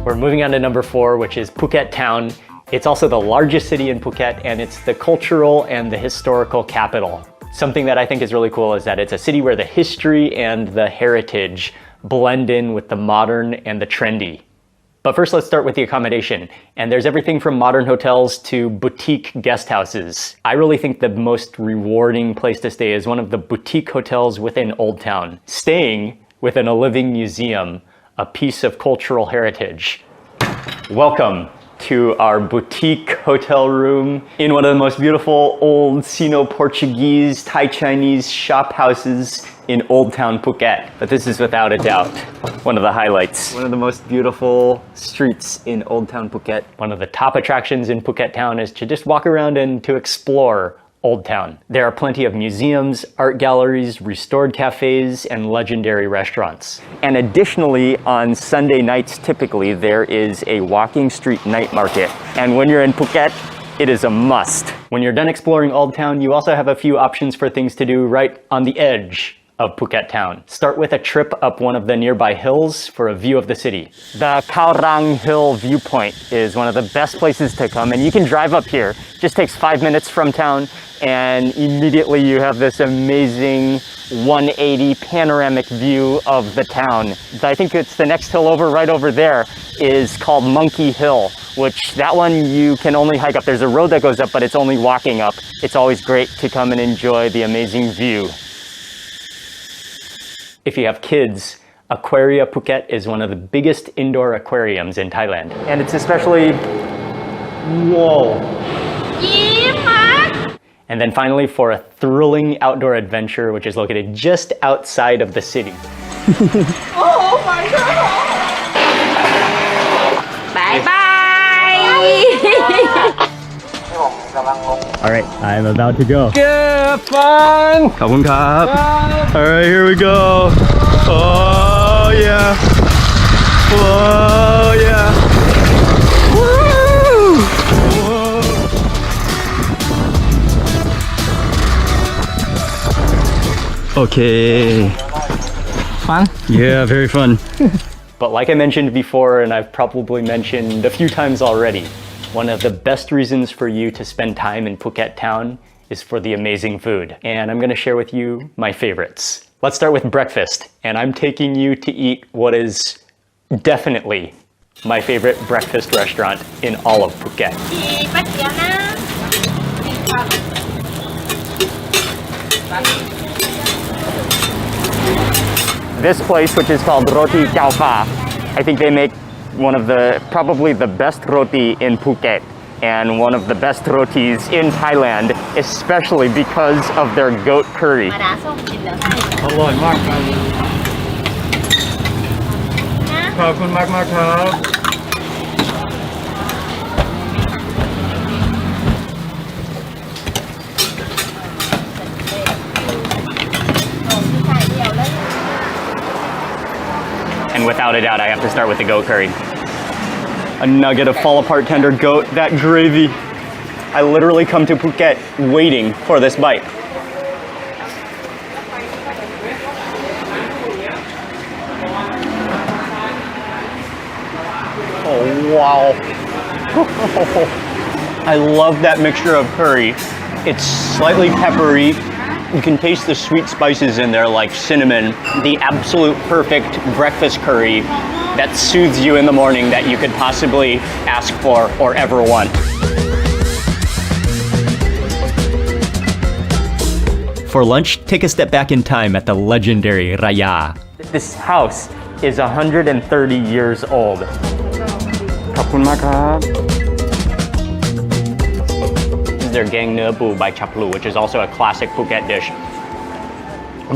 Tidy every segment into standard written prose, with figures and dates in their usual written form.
We're moving on to number 4, which is Phuket Town. It's also the largest city in Phuket, and it's the cultural and the historical capital. Something that I think is really cool is that it's a city where the history and the heritage blend in with the modern and the trendy. But first, let's start with the accommodation. And there's everything from modern hotels to boutique guest houses. I really think the most rewarding place to stay is one of the boutique hotels within Old Town, staying within a living museum, a piece of cultural heritage. Welcome to our boutique hotel room in one of the most beautiful old Sino-Portuguese, Thai-Chinese shop houses in Old Town Phuket. But this is without a doubt one of the highlights. One of the most beautiful streets in Old Town Phuket. One of the top attractions in Phuket Town is to just walk around and to explore Old Town. There are plenty of museums, art galleries, restored cafes, and legendary restaurants. And additionally, on Sunday nights typically, there is a walking street night market. And when you're in Phuket, it is a must. When you're done exploring Old Town, you also have a few options for things to do right on the edge of Phuket Town. Start with a trip up one of the nearby hills for a view of the city. The Khao Rang Hill viewpoint is one of the best places to come, and you can drive up here. Just takes 5 minutes from town, and immediately you have this amazing 180 panoramic view of the town. I think it's the next hill over, right over there, is called Monkey Hill, which that one you can only hike up. There's a road that goes up, but it's only walking up. It's always great to come and enjoy the amazing view. If you have kids, Aquaria Phuket is one of the biggest indoor aquariums in Thailand. And it's especially... Whoa! And then finally, for a thrilling outdoor adventure, which is located just outside of the city. Oh my god! Bye bye! Alright, I'm about to go. Have fun! ขอบคุณครับ Alright, here we go. Oh yeah. Oh yeah. Woo! Okay. Fun? Yeah, very fun. But like I mentioned before, and I've probably mentioned a few times already, one of the best reasons for you to spend time in Phuket Town is for the amazing food. And I'm gonna share with you my favorites. Let's start with breakfast. And I'm taking you to eat what is definitely my favorite breakfast restaurant in all of Phuket. This place, which is called Roti Khao Pha, I think they make one of the, probably the best roti in Phuket and one of the best rotis in Thailand, especially because of their goat curry. อร่อยมากครับขอบคุณมากครับ And without a doubt, I have to start with the goat curry. A nugget of fall-apart tender goat, that gravy. I literally come to Phuket waiting for this bite. Oh, wow. I love that mixture of curry. It's slightly peppery. You can taste the sweet spices in there like cinnamon. The absolute perfect breakfast curry that soothes you in the morning that you could possibly ask for or ever want. For lunch, take a step back in time at the legendary Raya. This house is 130 years old. ขอบคุณมากครับ This is their gang nua bu by chaplu, which is also a classic Phuket dish.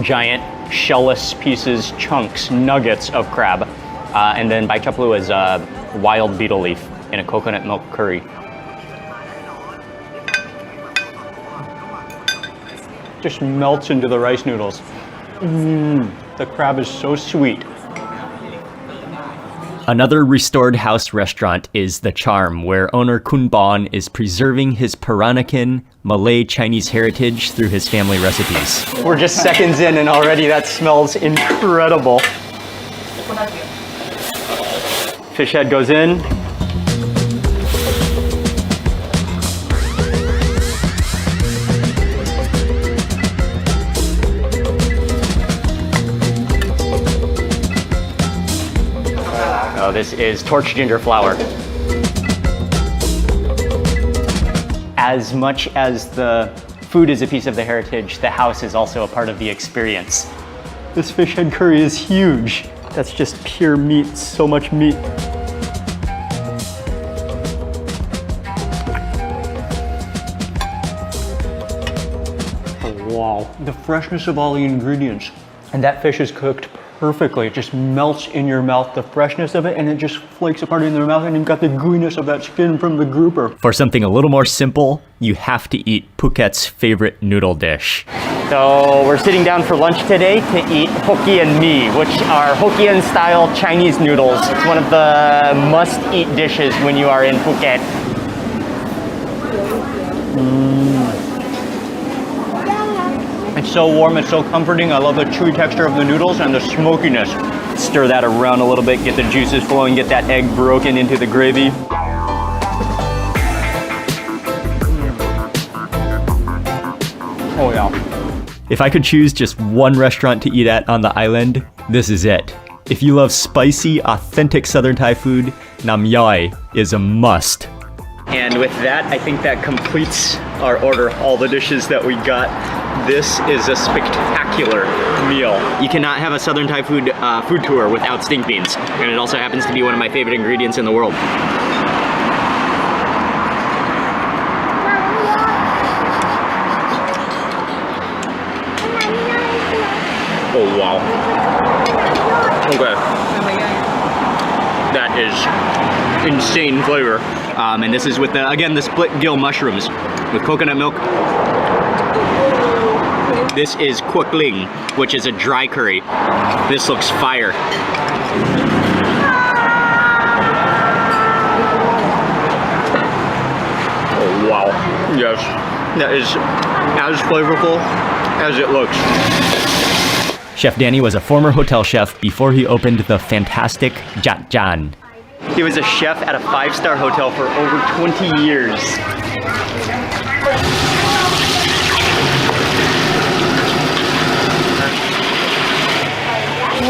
Giant shellless pieces, chunks, nuggets of crab. And then bai chaplu is wild betel leaf in a coconut milk curry. Just melts into the rice noodles. The crab is so sweet. Another restored house restaurant is The Charm, where owner Kun Bon is preserving his Peranakan Malay Chinese heritage through his family recipes. We're just seconds in and already that smells incredible. Fish head goes in. Oh, this is torch ginger flour. As much as the food is a piece of the heritage, the house is also a part of the experience. This fish head curry is huge. That's just pure meat, so much meat. Oh, wow, the freshness of all the ingredients. And that fish is cooked perfectly. It just melts in your mouth, the freshness of it, and it just flakes apart in your mouth, and you've got the gooiness of that skin from the grouper. For something a little more simple, you have to eat Phuket's favorite noodle dish. So we're sitting down for lunch today to eat Hokkien mee, which are Hokkien-style Chinese noodles. It's one of the must-eat dishes when you are in Phuket. It's so warm, it's so comforting. I love the chewy texture of the noodles and the smokiness. Stir that around a little bit, get the juices flowing, get that egg broken into the gravy. Oh yeah. If I could choose just one restaurant to eat at on the island, this is it. If you love spicy, authentic Southern Thai food, Nam Yai is a must. And with that, I think that completes our order, all the dishes that we got. This is a spectacular meal. You cannot have a Southern Thai food tour without stink beans. And it also happens to be one of my favorite ingredients in the world. Oh wow. Okay. That is insane flavor. And this is with the, again, the split gill mushrooms with coconut milk. This is Quoc Ling, which is a dry curry. This looks fire. Oh wow, yes. That is as flavorful as it looks. Chef Danny was a former hotel chef before he opened the fantastic Jat Jan. He was a chef at a 5-star hotel for over 20 years.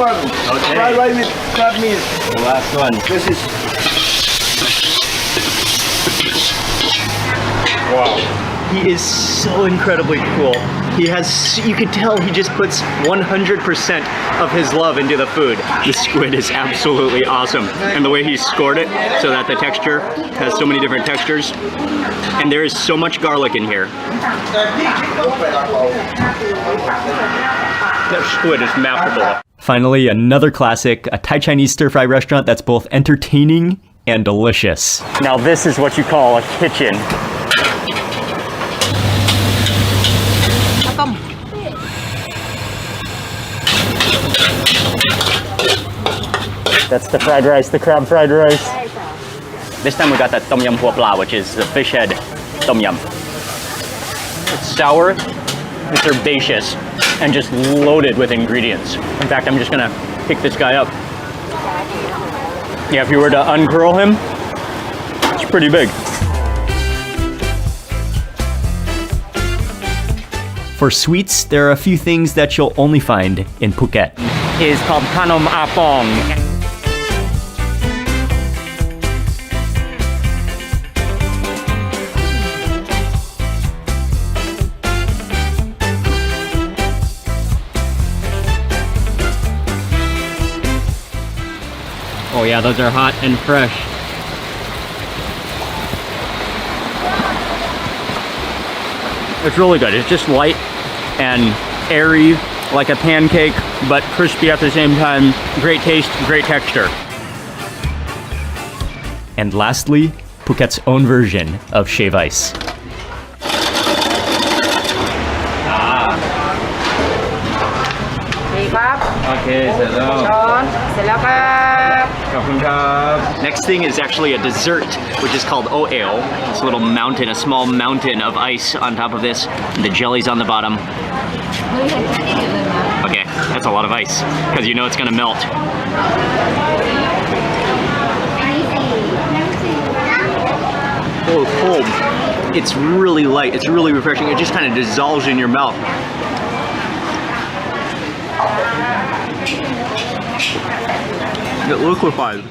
Okay. Fried rice with crab meat. The last one. This is Wow. He is so incredibly cool. He has, you could tell he just puts 100% of his love into the food. The squid is absolutely awesome. And the way he scored it so that the texture has so many different textures. And there is so much garlic in here. That squid is masterful. Finally, another classic, a Thai Chinese stir-fry restaurant that's both entertaining and delicious. Now this is what you call a kitchen. That's the fried rice, the crab fried rice. This time we got that tom yum hua pla, which is the fish head tom yum. It's sour, it's herbaceous, and just loaded with ingredients. In fact, I'm just gonna pick this guy up. Yeah, if you were to uncurl him, it's pretty big. For sweets, there are a few things that you'll only find in Phuket. It's called Khanom Apong. Oh yeah, those are hot and fresh. It's really good. It's just light and airy, like a pancake, but crispy at the same time. Great taste, great texture. And lastly, Phuket's own version of shave ice. ครับ โอเคเสร็จแล้ว ช้อนเสร็จแล้วครับ ขอบคุณครับ Next thing is actually a dessert, which is called oale. It's a little mountain, a small mountain of ice on top of this. And the jelly's on the bottom. Okay, that's a lot of ice, because you know it's gonna melt. Oh, cold. It's really light, it's really refreshing. It just kind of dissolves in your mouth. It liquefies.